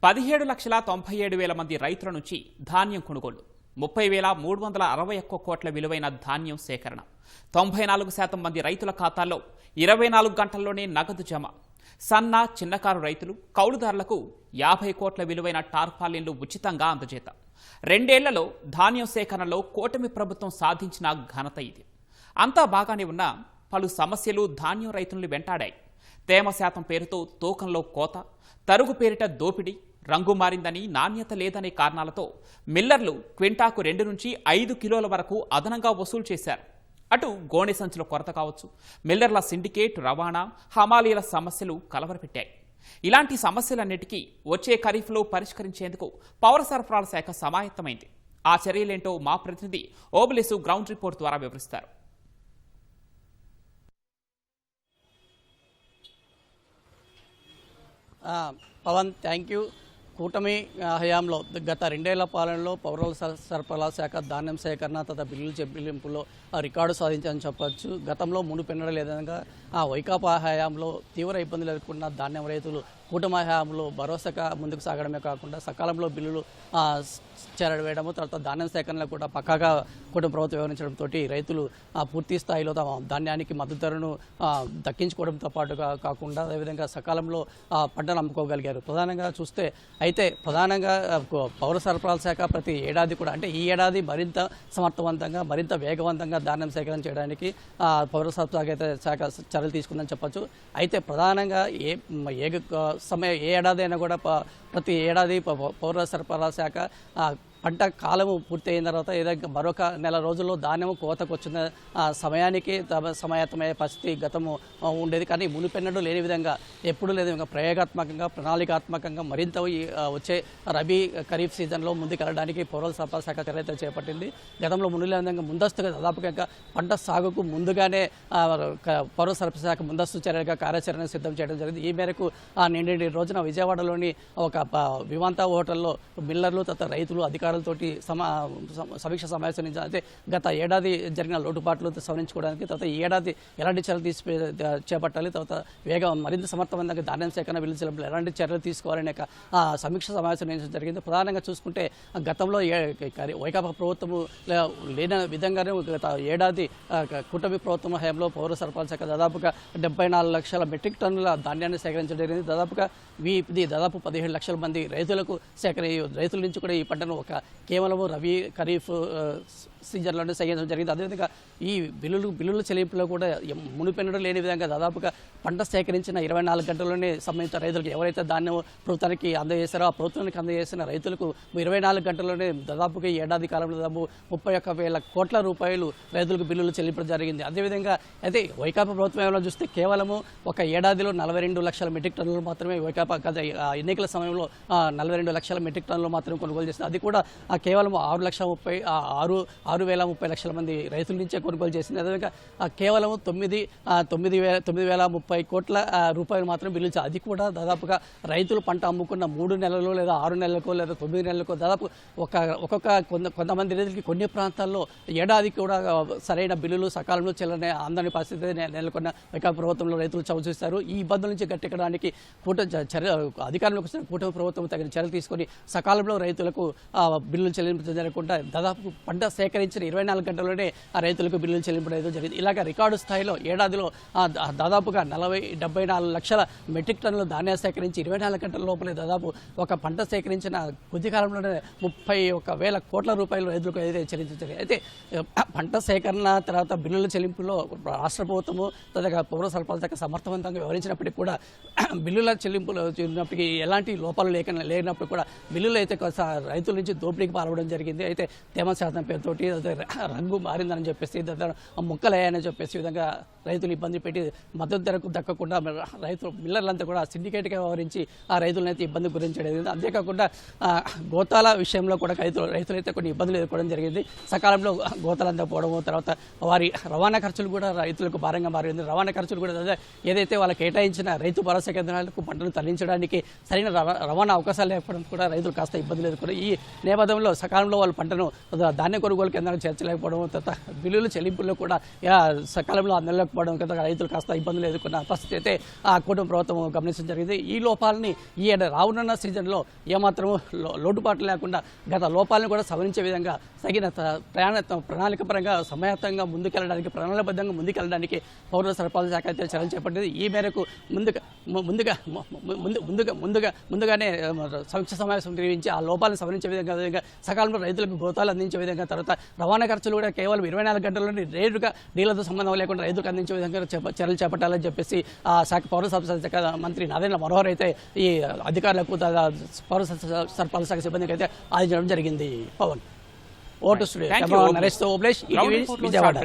17,97,000 మంది రైతుల నుంచి ధాన్యం కొనుగోలు, 30,361 కోట్ల విలువైన ధాన్యం సేకరణ, 94% మంది రైతుల ఖాతాల్లో 24 గంటల్లోనే నగదు జమ, సన్న చిన్నకారు రైతులు కౌలుదారులకు 50 కోట్ల విలువైన టార్పాలిన్లు ఉచితంగా అందజేత. 2 ఏళ్లలో ధాన్యం సేకరణలో కూటమి ప్రభుత్వం సాధించిన ఘనత ఇది. అంతా బాగానే ఉన్నా పలు సమస్యలు ధాన్యం రైతుల్ని వెంటాడాయి. తేమ శాతం పేరుతో తూకంలో కోత, తరుగు పేరిట దోపిడీ, రంగు మారిందని, నాణ్యత లేదనే కారణాలతో మిల్లర్లు క్వింటాకు 2 నుంచి 5 కిలోల వరకు అదనంగా వసూలు చేశారు. అటు గోనె సంచుల కొరత కావచ్చు, మిల్లర్ల సిండికేట్, రవాణా, హమాలీల సమస్యలు కలవరపెట్టాయి. ఇలాంటి సమస్యలన్నిటికీ వచ్చే ఖరీఫ్లో పరిష్కరించేందుకు పౌర సరఫరాల శాఖ సమాయత్తమైంది. ఆ చర్యలేంటో మా ప్రతినిధి ఓబులేసు గ్రౌండ్ రిపోర్ట్ ద్వారా వివరిస్తారు. Pavan, thank you. కూటమి హయాంలో గత 2 ఏళ్ల పాలనలో పౌర సరఫరాల శాఖ ధాన్యం సేకరణ తత బిల్లుల చెల్లింపులో రికార్డు సాధించాలని చెప్పొచ్చు. గతంలో మునుపెన్నడూ లేదనగా వైకాపా హయాంలో తీవ్ర ఇబ్బందులు ఎదుర్కొన్న ధాన్యం రైతులు కూటమి హయాంలో భరోసాగా ముందుకు సాగడమే కాకుండా సకాలంలో బిల్లులు చేరవేయడము, తర్వాత ధాన్యం సేకరణలో కూడా పక్కాగా కూటమి ప్రభుత్వం వివరించడంతో రైతులు పూర్తి స్థాయిలో తమ ధాన్యానికి మద్దతు ధరను దక్కించుకోవడంతో పాటుగా కాకుండా అదేవిధంగా సకాలంలో పంటను అమ్ముకోగలిగారు. ప్రధానంగా చూస్తే అయితే ప్రధానంగా పౌర సరఫరాల శాఖ ప్రతి ఏడాది కూడా, అంటే ఈ ఏడాది మరింత సమర్థవంతంగా మరింత వేగవంతంగా ధాన్యం సేకరణ చేయడానికి పౌర సరఫరా శాఖ చర్యలు తీసుకుందని చెప్పొచ్చు. అయితే ప్రధానంగా ఏ ఏడాది అయినా కూడా ప్రతి ఏడాది పౌర సరఫరాల శాఖ పంట కాలము పూర్తి అయిన తర్వాత ఏదైనా మరొక నెల రోజుల్లో ధాన్యము కోతకు వచ్చిన సమయానికి సమాయత్తమయ్యే పరిస్థితి గతము ఉండేది. కానీ మునిపెన్నడూ లేని విధంగా, ఎప్పుడూ లేని విధంగా ప్రయోగాత్మకంగా ప్రణాళికాత్మకంగా మరింత వచ్చే రబీ ఖరీఫ్ సీజన్లో ముందుకెళ్ళడానికి పౌర సరఫరా శాఖ చర్యలు చేపట్టింది. గతంలో మునిలేని విధంగా ముందస్తుగా దాదాపుగా పంట సాగుకు ముందుగానే పౌర సరఫరా శాఖ ముందస్తు చర్యలుగా కార్యాచరణ సిద్ధం చేయడం జరిగింది. ఈ మేరకు నిన్నటి రోజున విజయవాడలోని ఒక విమాంత హోటల్లో మిల్లర్లు తత రైతులు అధికారులతోటి సమీక్ష సమావేశం నుంచి అయితే గత ఏడాది జరిగిన లోటుపాట్లు సవరించుకోవడానికి, తర్వాత ఈ ఏడాది ఎలాంటి చర్యలు చేపట్టాలి, తర్వాత మరింత సమర్థవంతంగా ధాన్యం సేకరణ బిల్లు చెల్లింపులు ఎలాంటి చర్యలు తీసుకోవాలనే సమీక్ష సమావేశం నిర్వహించడం జరిగింది. ప్రధానంగా చూసుకుంటే గతంలో వైకాపా ప్రభుత్వము లేని విధంగానే గత ఏడాది కూటమి ప్రభుత్వం హయాంలో పౌర సరఫరాల శాఖ దాదాపుగా 74 లక్షల మెట్రిక్ టన్నుల ధాన్యాన్ని సేకరించడం జరిగింది. దాదాపుగా దాదాపు 17 లక్షల మంది రైతులకు రైతుల నుంచి కూడా ఈ పంటను కేవలం రబీ ఖరీఫ్ సీజన్లోనే సేకరించడం జరిగింది. అదేవిధంగా ఈ బిల్లుల చెల్లింపులో కూడా మునిపెన్నడూ లేని విధంగా దాదాపుగా పంట సేకరించిన 24 గంటల్లోనే సంబంధిత రైతులకు ఎవరైతే ధాన్యం ప్రభుత్వానికి అందజేశారో ఆ ప్రభుత్వానికి అందజేసిన రైతులకు 24 గంటల్లోనే దాదాపుగా ఈ ఏడాది కాలంలో దాదాపు 31,000 కోట్ల రూపాయలు రైతులకు బిల్లులు చెల్లించడం జరిగింది. అదేవిధంగా అయితే వైకాపా ప్రభుత్వం ఏమైనా చూస్తే కేవలము ఒక ఏడాదిలో 42 లక్షల మెట్రిక్ టన్నులు మాత్రమే వైకాపా గత ఎన్నికల సమయంలో 42 లక్షల మెట్రిక్ టన్నులు మాత్రమే కొనుగోలు చేసింది. అది కూడా కేవలం 6,30,000 మంది రైతుల నుంచే కొనుగోలు చేసింది. అదేవిధంగా కేవలం 9,030 కోట్ల రూపాయలు మాత్రం బిల్లు. అది కూడా దాదాపుగా రైతులు పంట అమ్ముకున్న 3 నెలలు లేదా 6 నెలలకో లేదా 9 నెలలకో దాదాపు కొంతమంది రైతులకి కొన్ని ప్రాంతాల్లో ఏడాది కూడా సరైన బిల్లులు సకాలంలో చెల్లని అందని పరిస్థితి నెలకొన్న వైకాపా ప్రభుత్వంలో రైతులు చవిచూస్తారు. ఈ ఇబ్బందుల నుంచి గట్టెక్కడానికి అధికారంలోకి వచ్చిన కూటమి ప్రభుత్వం తగిన చర్యలు తీసుకొని సకాలంలో రైతులకు బిల్లులు చెల్లించడం జరగకుండా దాదాపు పంట సేకరించిన 24 గంటల్లోనే ఆ రైతులకు బిల్లులు చెల్లించడం జరిగింది. ఇలాగ రికార్డు స్థాయిలో ఏడాదిలో దాదాపుగా 74 లక్షల మెట్రిక్ టన్నులు ధాన్యాలు సేకరించి 24 గంటల లోపలే దాదాపు ఒక పంట సేకరించిన కొద్ది కాలంలోనే 31,000 కోట్ల రూపాయలు రైతులకు అయితే చెల్లించారు. అయితే పంట సేకరణ తర్వాత బిల్లుల చెల్లింపులో రాష్ట్ర ప్రభుత్వము తర్వాత పౌర సరఫరాల శాఖ సమర్థవంతంగా వివరించినప్పటికీ కూడా బిల్లుల చెల్లింపులు చేసినప్పటికీ ఎలాంటి లోపాలు లేనప్పుడు కూడా బిల్లులు అయితే రైతుల నుంచి దోపిడీకి పాల్గొనడం జరిగింది. అయితే తేమ శాతం పేరుతోటి రంగు మారిందని చెప్పేసి ముక్కలయ్యాయని చెప్పేసి విధంగా రైతులు ఇబ్బంది పెట్టి మద్దతు ధరకు దక్కకుండా మిల్లర్లంతా కూడా సిండికేట్గా వ్యవహరించి ఆ రైతులనైతే ఇబ్బంది గురించడం. అంతేకాకుండా గోతాల విషయంలో కూడా రైతులైతే కొన్ని ఇబ్బందులు ఎదుర్కోవడం జరిగింది. సకాలంలో గోతాలంతా పోవడము, తర్వాత వారి రవాణా ఖర్చులు కూడా రైతులకు భారంగా మారింది. రవాణా ఖర్చులు కూడా ఏదైతే వాళ్ళకి కేటాయించిన రైతు భరోసా కేంద్రాలకు పంటను తరలించడానికి సరైన రవాణా అవకాశాలు లేకపోవడం కూడా రైతులు కాస్త ఇబ్బందులు ఎదుర్కొన్నారు. ఈ నేపథ్యంలో నేపథ్యంలో సకాలంలో వాళ్ళ పంటను ధాన్య కొనుగోలు కేంద్రానికి చేర్చలేకపోవడం, తర్వాత బిల్లుల చెల్లింపుల్లో కూడా సకాలంలో అందలేకపోవడం, రైతులు కాస్త ఇబ్బందులు ఎదుర్కొన్న పరిస్థితి అయితే ఆ కూటమి ప్రభుత్వం గమనించడం జరిగింది. ఈ లోపాలని ఈ రానున్న సీజన్లో ఏమాత్రం లోటుపాట్లు లేకుండా గత లోపాలను కూడా సవరించే విధంగా తగిన ప్రణాళికపరంగా సమయత్తంగా ముందుకెళ్ళడానికి, ప్రణాళికబద్ధంగా ముందుకెళ్ళడానికి పౌర సరఫరాల శాఖ అయితే చర్యలు చేపట్టింది. ఈ మేరకు ముందుగానే సమీక్ష సమావేశం నిర్వహించి ఆ లోపాలను సవరించే విధంగా సకాలంలో రైతులకు గోతాలు అందించే విధంగా, తర్వాత రవాణా ఖర్చులు కూడా కేవలం 24 గంటల్లోనే రేటుగా డీలర్తో సంబంధం లేకుండా రైతులకు అందించే విధంగా చర్యలు చేపట్టాలని చెప్పేసి ఆ శాఖ పౌర సరఫరాల శాఖ మంత్రి నాదెండ్ల మనోహర్ అయితే ఈ అధికారులకు పౌర సరఫరాల శాఖ సిబ్బందికి అయితే ఆదేశించడం జరిగింది. పవన్ ఓటు స్టూడియో నరేష్ తో ఓబ్లేష్, విజయవాడ.